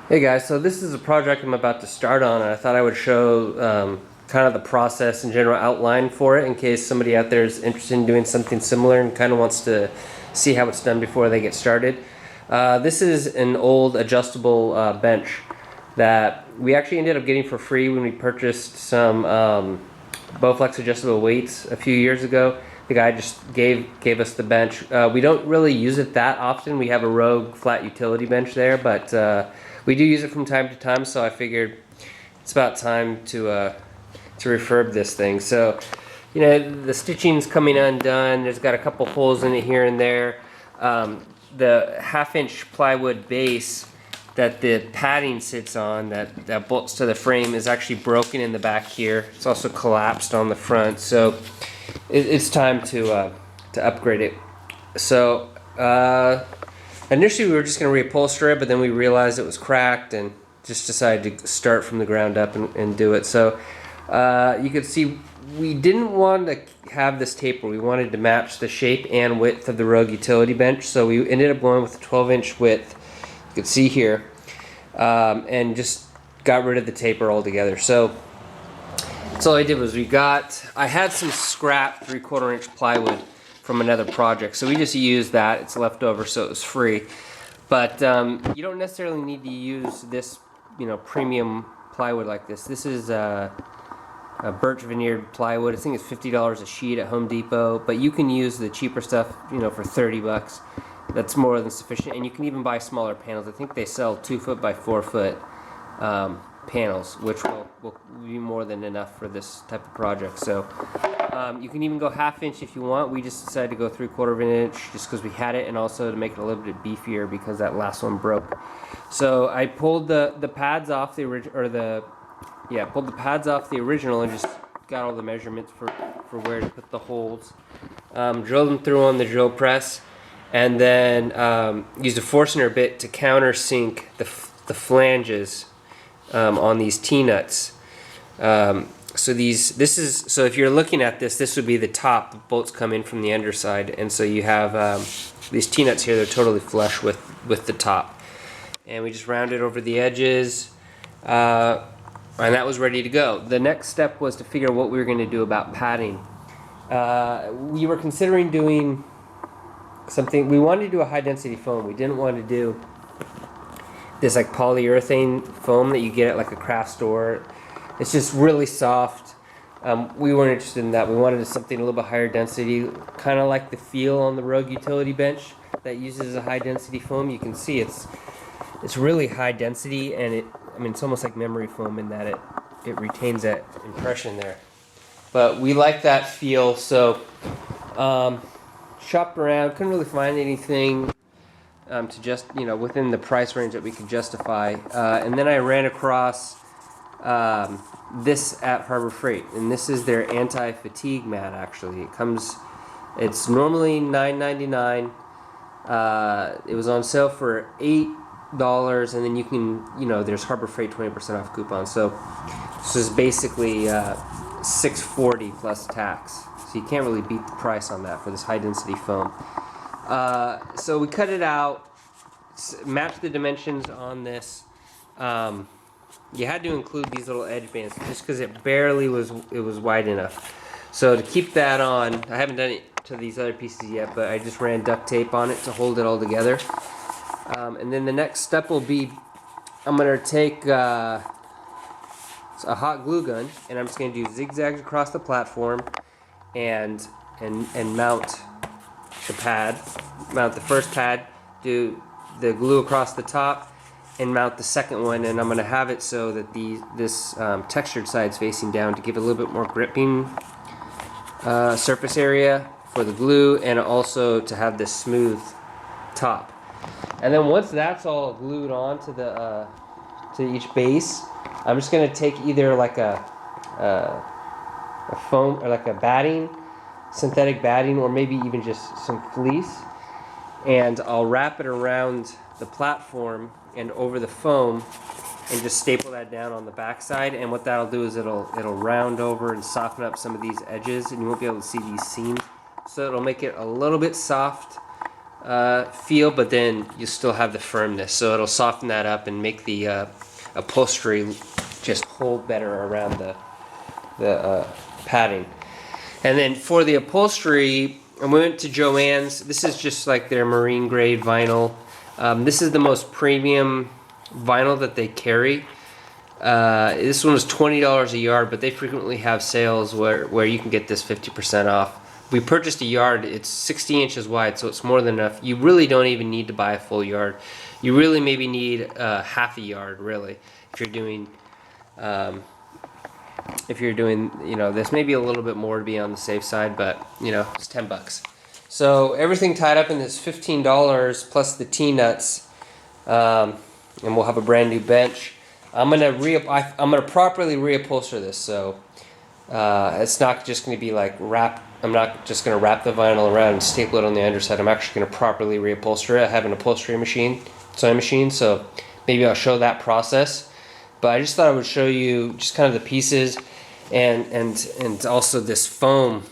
Hey guys, so this is a project I'm about to start on, and I thought I would show kind of the process and general outline for it in case somebody out there is interested in doing something similar and kind of wants to see how it's done before they get started. This is an old adjustable bench that we actually ended up getting for free when we purchased some Bowflex adjustable weights a few years ago. The guy just gave us the bench. We don't really use it that often. We have a Rogue flat utility bench there, but we do use it from time to time. So I figured it's about time to refurb this thing. So, you know, the stitching's coming undone. There's got a couple holes in it here and there. The half-inch plywood base that the padding sits on, that bolts to the frame, is actually broken in the back here. It's also collapsed on the front, so it's time to upgrade it. So initially we were just going to reupholster it, but then we realized it was cracked and just decided to start from the ground up and do it. So you can see we didn't want to have this taper. We wanted to match the shape and width of the Rogue utility bench, so we ended up going with a 12-inch width. You can see here, and just got rid of the taper altogether. So all I did was I had some scrap 3/4 inch plywood from another project, so we just used that. It's left over, so it was free. But you don't necessarily need to use this, premium plywood like this. This is a birch veneered plywood. I think it's $50 a sheet at Home Depot, but you can use the cheaper stuff, for 30 bucks. That's more than sufficient, and you can even buy smaller panels. I think they sell 2 foot by 4 foot panels, which will be more than enough for this type of project. So you can even go ½ inch if you want. We just decided to go 3/4 inch just because we had it, and also to make it a little bit beefier because that last one broke. So I pulled the pads off the original, pulled the pads off the original and just got all the measurements for where to put the holes. Drilled them through on the drill press, and then used a Forstner bit to countersink the flanges on these T-nuts. So if you're looking at this would be the top. The bolts come in from the underside, and so you have these T-nuts here. They're totally flush with the top, and we just rounded over the edges, and that was ready to go. The next step was to figure out what we were going to do about padding. We were considering doing something. We wanted to do a high density foam. We didn't want to do this like polyurethane foam that you get at like a craft store. It's just really soft. We weren't interested in that. We wanted something a little bit higher density, kind of like the feel on the Rogue utility bench that uses a high density foam. You can see it's really high density, and it's almost like memory foam in that it retains that impression there. But we like that feel, so shopped around, couldn't really find anything to just, within the price range that we could justify. And then I ran across this at Harbor Freight, and this is their anti-fatigue mat. Actually, it's normally $9.99. It was on sale for $8, and then you can, there's Harbor Freight 20% off coupon. So this is basically $6.40 plus tax. So you can't really beat the price on that for this high density foam. So we cut it out, matched the dimensions on this. You had to include these little edge bands just because it barely was wide enough. So to keep that on, I haven't done it to these other pieces yet, but I just ran duct tape on it to hold it all together. And then the next step will be, I'm going to take a hot glue gun, and I'm just going to do zigzags across the platform and mount the first pad, do the glue across the top, and mount the second one. And I'm going to have it so that this textured side's facing down to give it a little bit more gripping surface area for the glue, and also to have this smooth top. And then once that's all glued on to each base, I'm just going to take either like a foam or like a batting, synthetic batting, or maybe even just some fleece, and I'll wrap it around the platform and over the foam and just staple that down on the back side. And what that'll do is it'll round over and soften up some of these edges, and you won't be able to see these seams, so it'll make it a little bit soft feel, but then you still have the firmness. So it'll soften that up and make the upholstery just hold better around the padding. And then for the upholstery, I went to Joann's. This is just like their marine grade vinyl. This is the most premium vinyl that they carry. This one was $20 a yard, but they frequently have sales where you can get this 50% off. We purchased a yard. It's 60 inches wide, so it's more than enough. You really don't even need to buy a full yard. You really maybe need half a yard, really, if you're doing you know, this, maybe a little bit more to be on the safe side, but you know, it's $10. So everything tied up in this $15 plus the T-nuts, and we'll have a brand new bench. I'm gonna properly reupholster this, so it's not just gonna be like I'm not just gonna wrap the vinyl around and staple it on the underside. I'm actually gonna properly reupholster it. I have an upholstery machine, sewing machine, so maybe I'll show that process. But I just thought I would show you just kind of the pieces and also this foam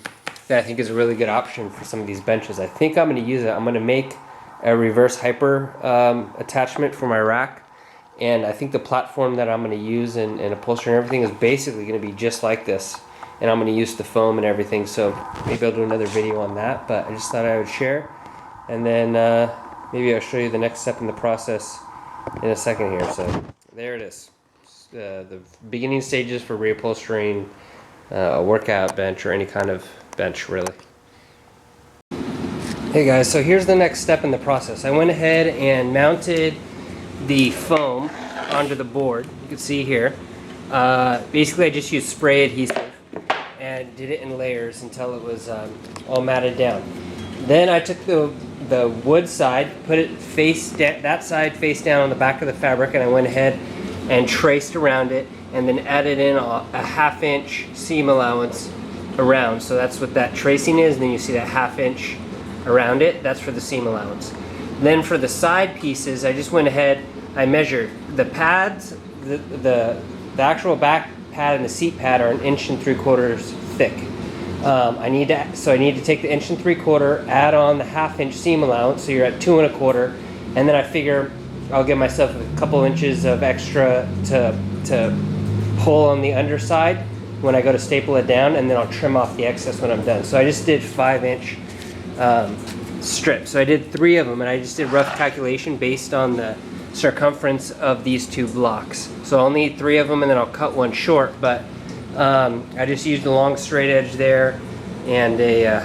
that I think is a really good option for some of these benches. I think I'm going to use it. I'm going to make a reverse hyper attachment for my rack, and I think the platform that I'm going to use and upholstery and everything is basically going to be just like this, and I'm going to use the foam and everything, so maybe I'll do another video on that, but I just thought I would share, and then maybe I'll show you the next step in the process in a second here. So there it is. The beginning stages for reupholstering a workout bench or any kind of bench, really. Hey guys, so here's the next step in the process. I went ahead and mounted the foam onto the board. You can see here. Basically I just used spray adhesive and did it in layers until it was all matted down. Then I took the wood side, put it that side face down on the back of the fabric, and I went ahead and traced around it, and then added in a 1/2 inch seam allowance around. So that's what that tracing is, and then you see that 1/2 inch around it. That's for the seam allowance. Then for the side pieces, I just went ahead, I measured the pads, the actual back pad and the seat pad are 1 3/4 inches thick. I need to take the 1 3/4 inches, add on the 1/2 inch seam allowance, so you're at 2 1/4, and then I figure I'll give myself a couple inches of extra to pull on the underside when I go to staple it down, and then I'll trim off the excess when I'm done. So I just did 5-inch strips. So I did 3 of them, and I just did rough calculation based on the circumference of these 2 blocks. So I'll need 3 of them, and then I'll cut one short, but I just used a long straight edge there and a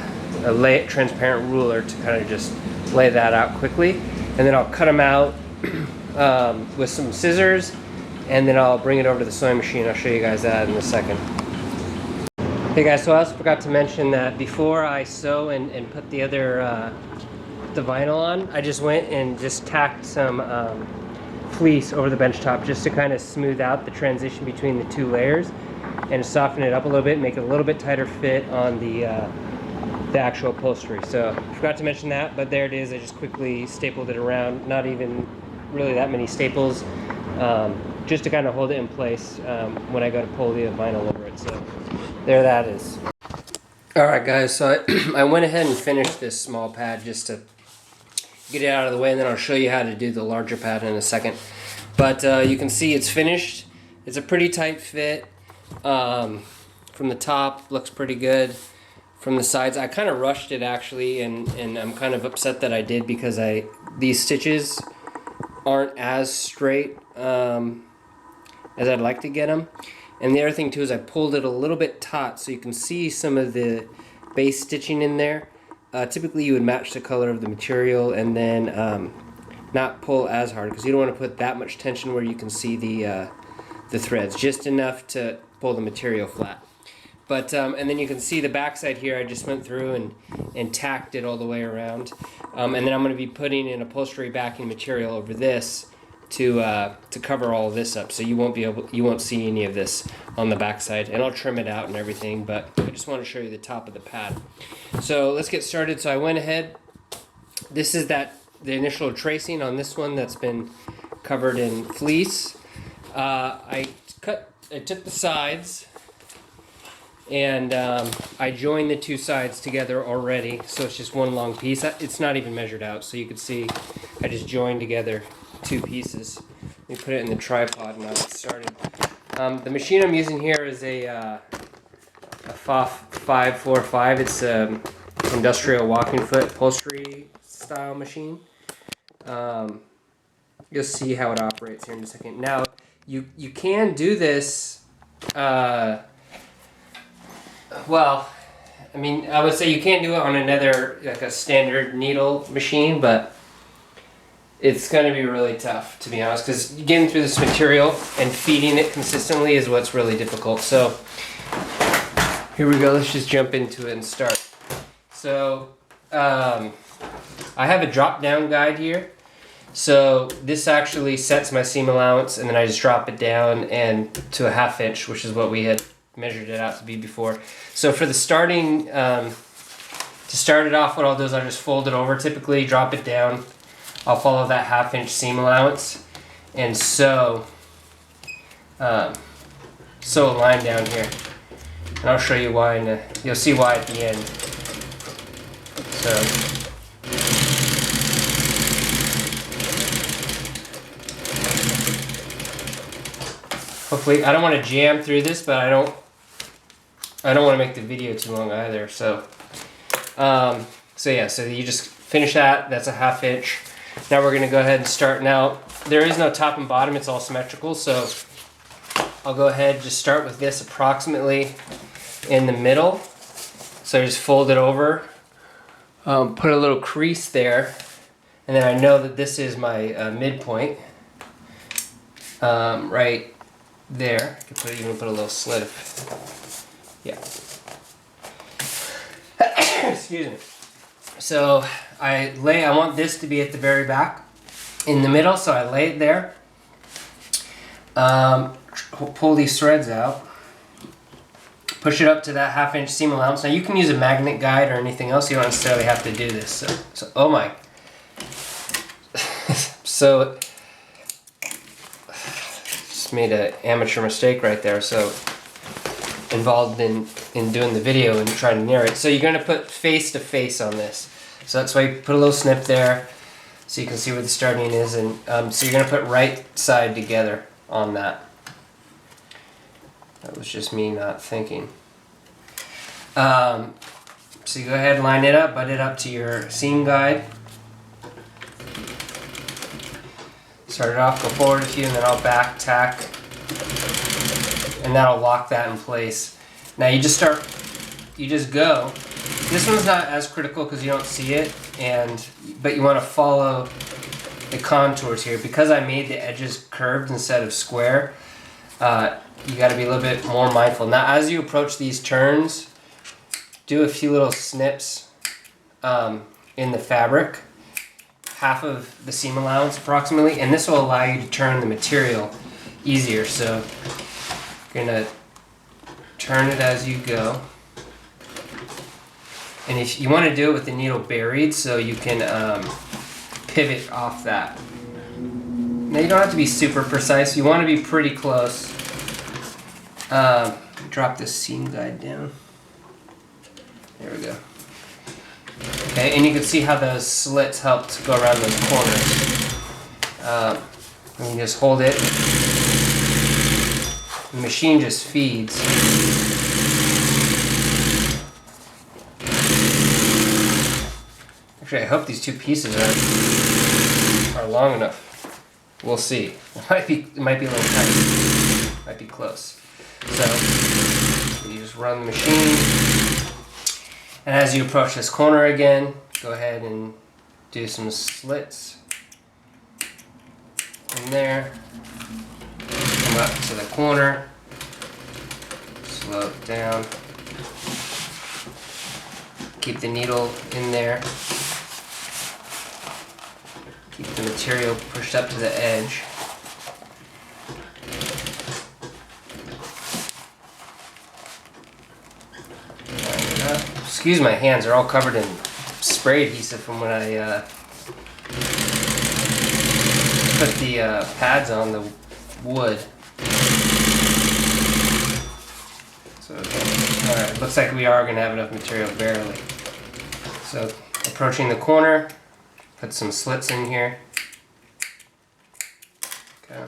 transparent ruler to kind of just lay that out quickly, and then I'll cut them out with some scissors, and then I'll bring it over to the sewing machine. I'll show you guys that in a second. Hey guys, so I also forgot to mention that before I sew and put the other the vinyl on, I just went and just tacked some fleece over the bench top just to kind of smooth out the transition between the 2 layers and soften it up a little bit, make it a little bit tighter fit on the actual upholstery. So I forgot to mention that, but there it is. I just quickly stapled it around, not even really that many staples, just to kind of hold it in place when I go to pull the vinyl over it. So there that is. Alright guys, so I went ahead and finished this small pad just to get it out of the way, and then I'll show you how to do the larger pad in a second. But you can see it's finished. It's a pretty tight fit. From the top, looks pretty good. From the sides, I kind of rushed it actually, and I'm kind of upset that I did, because these stitches aren't as straight as I'd like to get them. And the other thing too is I pulled it a little bit taut, so you can see some of the base stitching in there. Typically you would match the color of the material and then not pull as hard, because you don't want to put that much tension where you can see the threads, just enough to pull the material flat. But and then you can see the backside here. I just went through and tacked it all the way around, and then I'm going to be putting an upholstery backing material over this to cover all of this up, so you won't see any of this on the backside, and I'll trim it out and everything. But I just want to show you the top of the pad. So let's get started. So I went ahead. This is the initial tracing on this one that's been covered in fleece. I took the sides And I joined the two sides together already, so it's just one long piece. It's not even measured out, so you can see I just joined together two pieces. Let me put it in the tripod and I'll get started. The machine I'm using here is a FOF 545. It's an industrial walking foot upholstery style machine. You'll see how it operates here in a second. Now, you can do this. Well, I mean, I would say you can't do it on another, like a standard needle machine, but it's going to be really tough, to be honest, because getting through this material and feeding it consistently is what's really difficult. So, here we go. Let's just jump into it and start. So, I have a drop-down guide here. So, this actually sets my seam allowance, and then I just drop it down and to a 1/2 inch, which is what we had measured it out to be before. So for the starting, to start it off, what I'll do is I'll just fold it over, typically drop it down. I'll follow that 1/2 inch seam allowance and sew a line down here. And I'll show you why, you'll see why at the end. So, hopefully, I don't want to jam through this, but I don't want to make the video too long either. So, so you just finish that. That's a 1/2 inch. Now we're gonna go ahead and start. Now there is no top and bottom; it's all symmetrical. So I'll go ahead and just start with this approximately in the middle. So just fold it over, put a little crease there, and then I know that this is my midpoint. Right there. I could even put a little slit. Yeah. Excuse me. So I want this to be at the very back in the middle, so I lay it there. Pull these threads out. Push it up to that 1/2 inch seam allowance. Now you can use a magnet guide or anything else. You don't necessarily have to do this. So oh my. So just made an amateur mistake right there. So involved in doing the video and trying to narrate. So you're going to put face to face on this. So that's why you put a little snip there so you can see where the starting is. And so you're going to put right side together on that. That was just me not thinking. So you go ahead and line it up, butt it up to your seam guide. Start it off, go forward a few, and then I'll back tack. And that'll lock that in place. Now you just go. This one's not as critical because you don't see it, but you want to follow the contours here. Because I made the edges curved instead of square, you got to be a little bit more mindful. Now as you approach these turns, do a few little snips in the fabric, 1/2 of the seam allowance approximately, and this will allow you to turn the material easier. So you're going to turn it as you go. And if you want to do it with the needle buried, so you can pivot off that. Now you don't have to be super precise. You want to be pretty close. Drop this seam guide down. There we go. Okay, and you can see how those slits helped go around those corners. And you just hold it. The machine just feeds. Actually, I hope these two pieces are long enough. We'll see. It might be a little tight. Might be close. So you just run the machine. And as you approach this corner again, go ahead and do some slits in there. Come up to the corner. Slow it down. Keep the needle in there. Keep the material pushed up to the edge. Excuse my hands, they're all covered in spray adhesive from when I put the pads on the wood. So Alright, looks like we are going to have enough material, barely. So, approaching the corner, put some slits in here. Okay.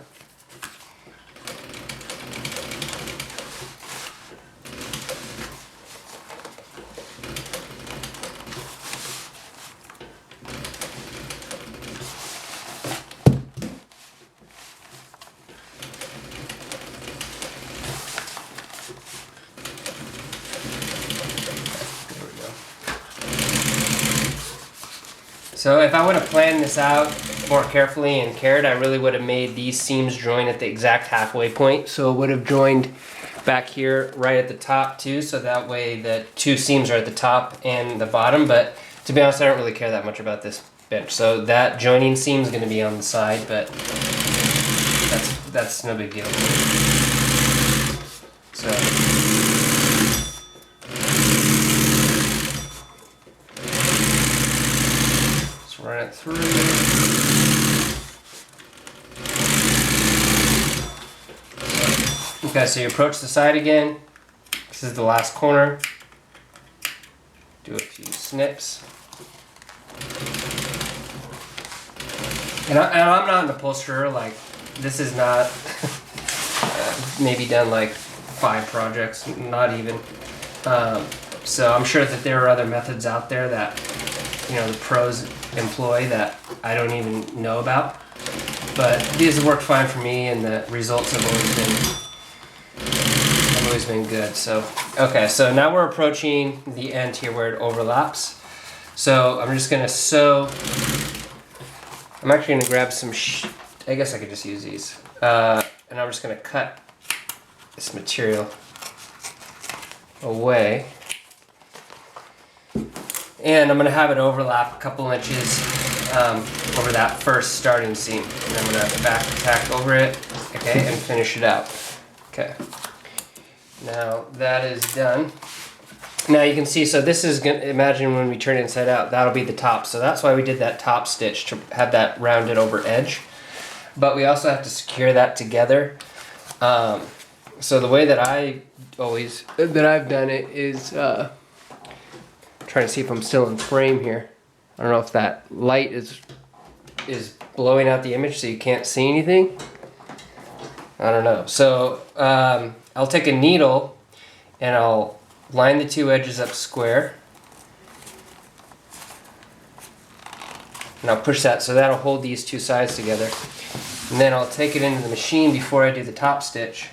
So if I would have planned this out more carefully and cared, I really would have made these seams join at the exact halfway point. So it would have joined back here right at the top too, so that way the two seams are at the top and the bottom. But to be honest, I don't really care that much about this bench. So that joining seam is going to be on the side, but that's no big deal. So run it through. Okay, so you approach the side again. This is the last corner. Do a few snips. And I'm not an upholsterer, like, this is not, maybe done like 5 projects, not even. So I'm sure that there are other methods out there that, you know, the pros employ that I don't even know about, but these have worked fine for me, and the results have always been good. So okay, so now we're approaching the end here where it overlaps. So I'm just gonna sew. I'm actually gonna grab some. I guess I could just use these, and I'm just gonna cut this material away. And I'm going to have it overlap a couple inches over that first starting seam. And I'm going to back tack over it, okay, and finish it out. Okay. Now that is done. Now you can see, so this is going to, imagine when we turn it inside out, that'll be the top. So that's why we did that top stitch, to have that rounded over edge. But we also have to secure that together. So the way that I've done it is, trying to see if I'm still in frame here. I don't know if that light is blowing out the image so you can't see anything. I don't know. So I'll take a needle and I'll line the two edges up square. And I'll push that so that'll hold these two sides together. And then I'll take it into the machine before I do the top stitch.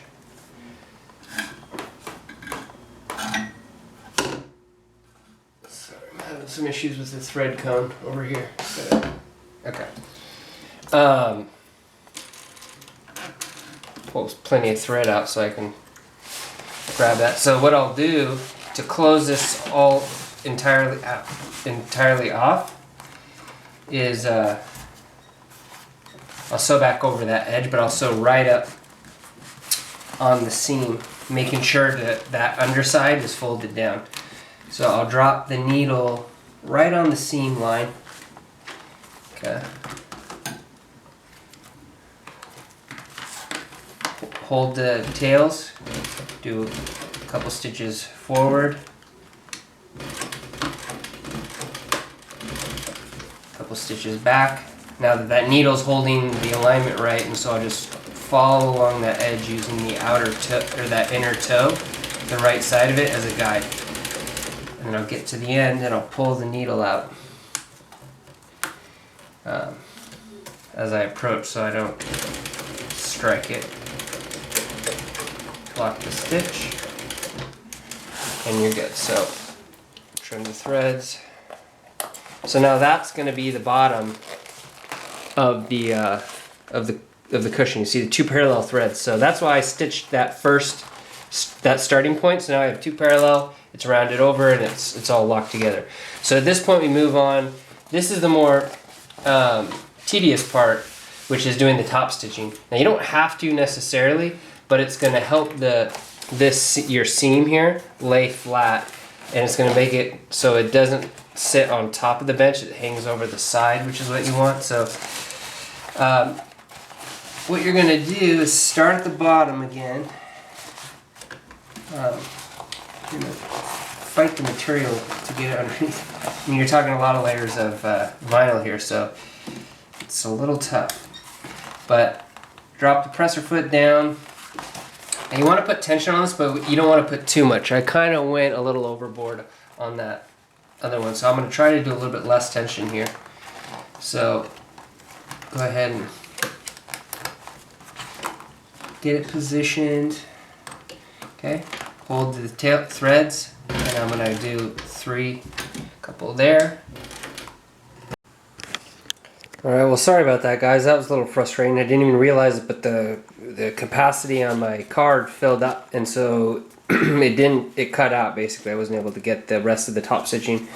Some issues with the thread cone over here. Okay. Pulls plenty of thread out so I can grab that. So what I'll do to close this all entirely off is I'll sew back over that edge, but I'll sew right up on the seam, making sure that that underside is folded down. So I'll drop the needle right on the seam line. Okay. Hold the tails, do a couple stitches forward, a couple stitches back. Now that needle's holding the alignment right, and so I'll just follow along that edge using the outer toe, or that inner toe, the right side of it, as a guide. And then I'll get to the end and I'll pull the needle out as I approach so I don't strike it. Lock the stitch and you're good. So trim the threads. So now that's going to be the bottom of the cushion. You see the 2 parallel threads. So that's why I stitched that that starting point. So now I have 2 parallel. It's rounded over and it's all locked together. So at this point we move on. This is the more tedious part, which is doing the top stitching. Now you don't have to necessarily, but it's going to help your seam here lay flat, and it's going to make it so it doesn't sit on top of the bench. It hangs over the side, which is what you want. So what you're going to do is start at the bottom again. I'm gonna fight the material to get it underneath. I mean, you're talking a lot of layers of vinyl here, so it's a little tough. But drop the presser foot down. And you want to put tension on this, but you don't want to put too much. I kind of went a little overboard on that other one, so I'm going to try to do a little bit less tension here. So go ahead and get it positioned. Okay, hold the tail threads, and I'm going to do 3, couple there. Alright, well sorry about that guys, that was a little frustrating. I didn't even realize it, but the capacity on my card filled up, and so it cut out basically. I wasn't able to get the rest of the top stitching,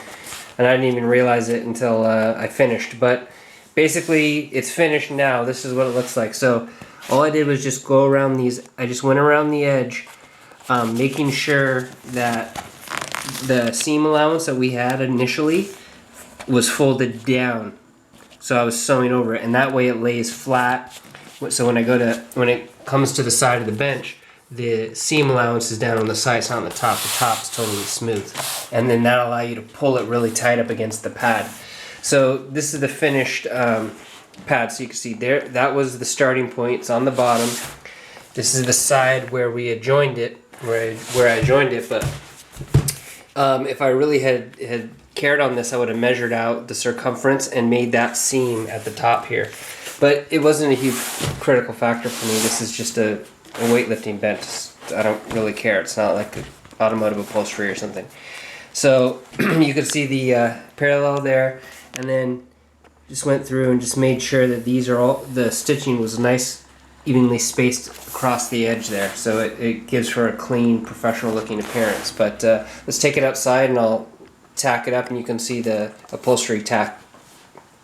and I didn't even realize it until I finished. But basically it's finished now. This is what it looks like. So all I did was just go around these, I just went around the edge, making sure that the seam allowance that we had initially was folded down. So I was sewing over it, and that way it lays flat. So when it comes to the side of the bench, the seam allowance is down on the side, it's not on the top. The top's totally smooth. And then that'll allow you to pull it really tight up against the pad. So this is the finished pad. So you can see there, that was the starting point. It's on the bottom. This is the side where we had joined it, where I joined it. But if I really had cared on this, I would have measured out the circumference and made that seam at the top here. But it wasn't a huge critical factor for me. This is just a weightlifting bench. I don't really care. It's not like automotive upholstery or something. So you can see the parallel there, and then just went through and just made sure that these are all, the stitching was nice, evenly spaced across the edge there. So it gives her a clean, professional looking appearance. But let's take it outside and I'll tack it up, and you can see the upholstery tack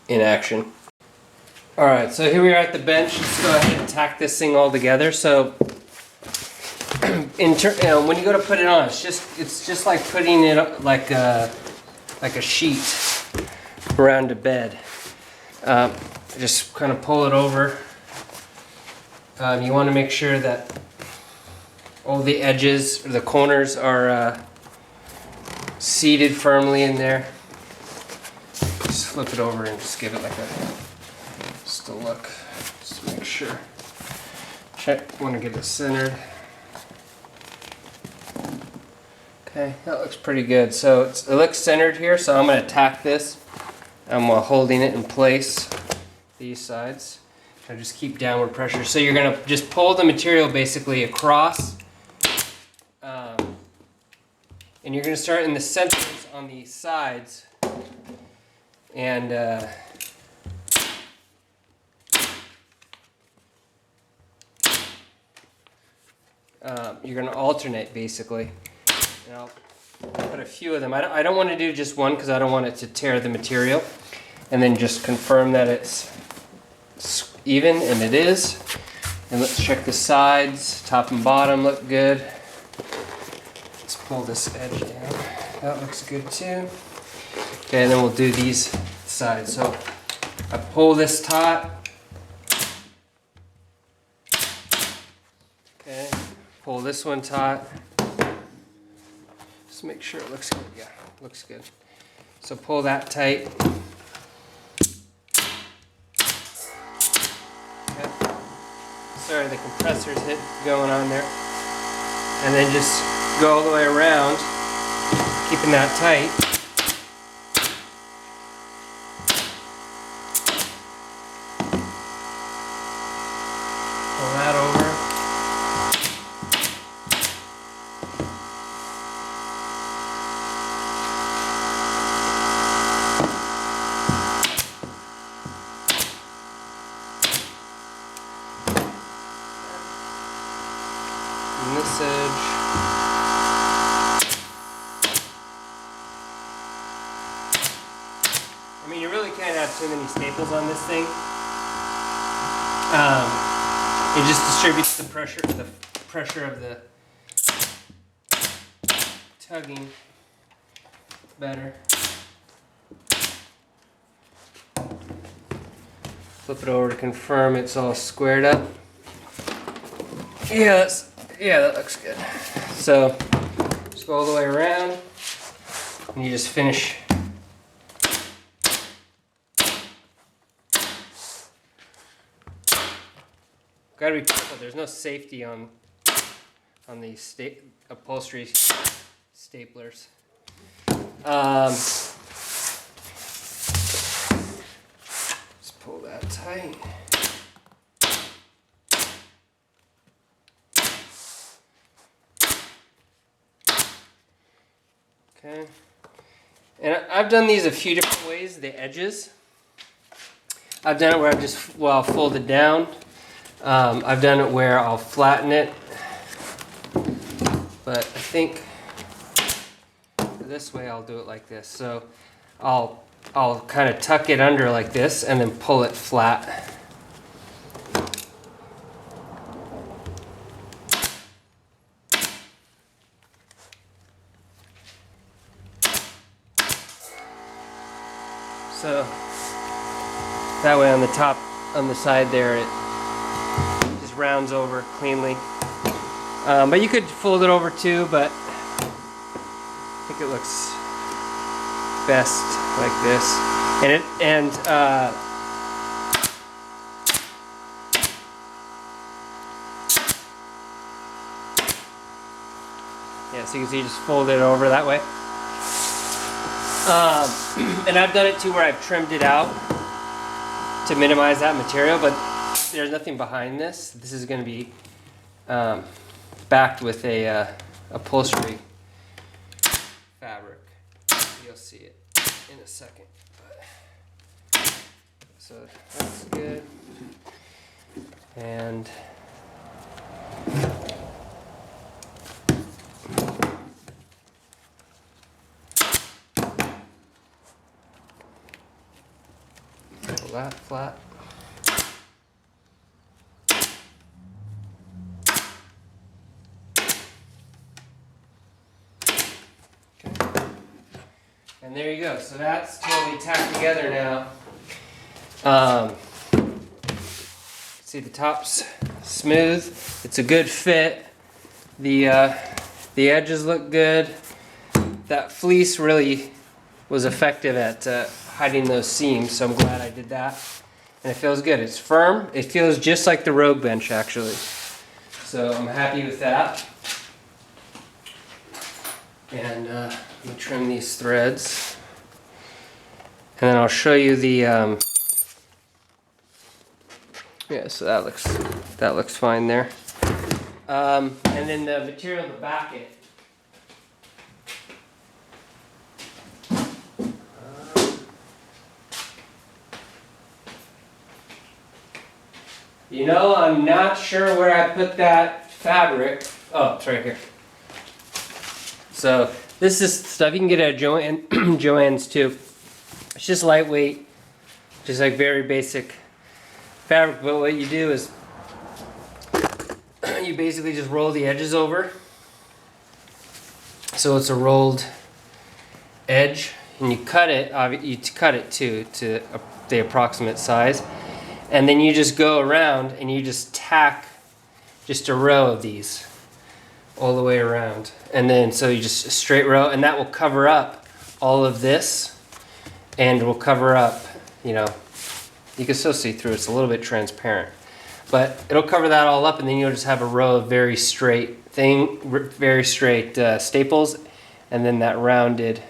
in action. Alright, so here we are at the bench. Let's go ahead and tack this thing all together. So when you go to put it on, it's just like putting it like a sheet around a bed. Just kind of pull it over. You want to make sure that all the edges or the corners are seated firmly in there. Just flip it over and just give it like just a look. Just to make sure. Check. Want to get it centered. Okay, that looks pretty good. So it looks centered here. So I'm going to tack this. I'm holding it in place. These sides. I just keep downward pressure. So you're going to just pull the material basically across. And you're going to start in the centers on the sides, and you're going to alternate basically. And I'll put a few of them. I don't want to do just one because I don't want it to tear the material. And then just confirm that it's even, and it is. And let's check the sides, top and bottom look good. Let's pull this edge down. That looks good too. Okay, and then we'll do these sides. So I pull this taut. Okay, pull this one taut. Just make sure it looks good. Yeah, looks good. So pull that tight. Okay. Sorry, the compressor's going on there. And then just go all the way around, keeping that tight. Pull that over. And this edge. I mean, you really can't have too many staples on this thing. It just distributes the pressure of the tugging better. Flip it over to confirm it's all squared up. Yeah, that looks good. So Just go all the way around, and you just finish. Gotta be careful. There's no safety on these upholstery staplers. Just pull that tight. Okay. And I've done these a few different ways, the edges. I've done it where I'll fold it down. I've done it where I'll flatten it. But I think this way I'll do it like this. So I'll kind of tuck it under like this and then pull it flat. So that way on the top, on the side there, it just rounds over cleanly. But you could fold it over too, but I think it looks best like this. Yeah, so you can see, just fold it over that way. And I've done it too where I've trimmed it out to minimize that material, but there's nothing behind this. This is going to be backed with a upholstery fabric. You'll see it in a second. So that's good. And pull that flat. And there you go. So that's totally tacked together now. See, the top's smooth. It's a good fit. The edges look good. That fleece really was effective at hiding those seams, so I'm glad I did that. And it feels good. It's firm. It feels just like the Rogue bench, actually. So I'm happy with that. And let me trim these threads. And then I'll show you the yeah, so that looks fine there. And then the material to back it. You know, I'm not sure where I put that fabric. Oh, it's right here. So this is stuff you can get at Joann's too. It's just lightweight, just like very basic fabric. But what you do is you basically just roll the edges over. So it's a rolled edge, and you cut it. You cut it to the approximate size, and then you just go around and you just tack just a row of these all the way around, and then so you just a straight row, and that will cover up all of this, and will cover up, you know, you can still see through. It's a little bit transparent, but it'll cover that all up, and then you'll just have a row of very straight staples, and then that rounded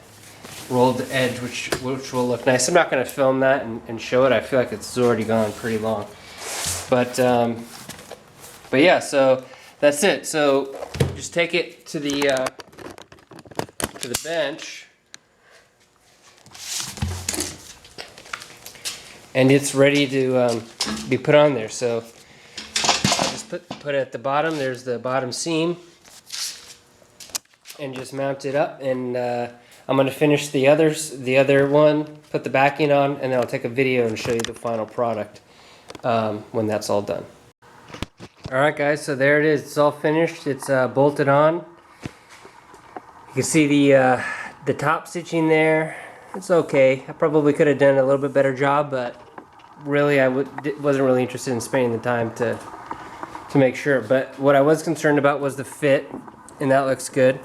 rolled edge, which will look nice. I'm not going to film that and show it. I feel like it's already gone pretty long, but yeah, so that's it. So just take it to the bench, and it's ready to be put on there. So I'll just put it at the bottom. There's the bottom seam, and just mount it up. And I'm going to finish the other one, put the backing on, and then I'll take a video and show you the final product when that's all done. Alright guys, so there it is. It's all finished. It's bolted on. You can see the top stitching there. It's okay. I probably could have done a little bit better job, but really I wasn't really interested in spending the time to make sure. But what I was concerned about was the fit. and that looks good.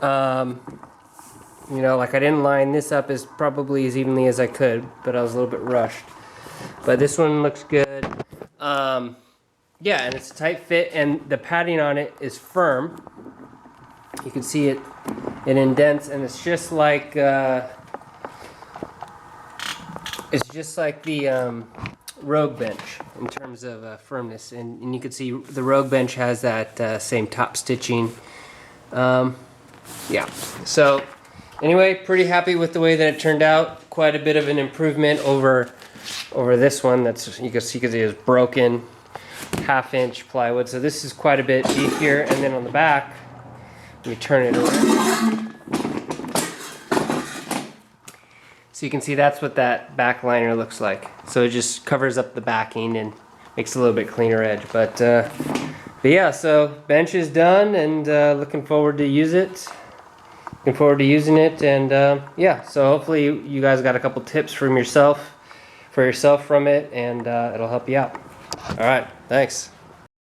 You know, like I didn't line this up as probably as evenly as I could, but I was a little bit rushed. But this one looks good. Yeah, and it's a tight fit, and the padding on it is firm. You can see it indents, and it's just like the Rogue Bench in terms of firmness, and you can see the Rogue Bench has that same top stitching. Yeah, so anyway, pretty happy with the way that it turned out. Quite a bit of an improvement over this one. That's you can see because it is broken 1/2-inch plywood. So this is quite a bit beefier. And then on the back, let me turn it around. So you can see that's what that back liner looks like. So it just covers up the backing and makes a little bit cleaner edge. But yeah, so bench is done, and looking forward to use it. Looking forward to using it, and yeah. So hopefully you guys got a couple tips from yourself from it, and it'll help you out. All right, thanks.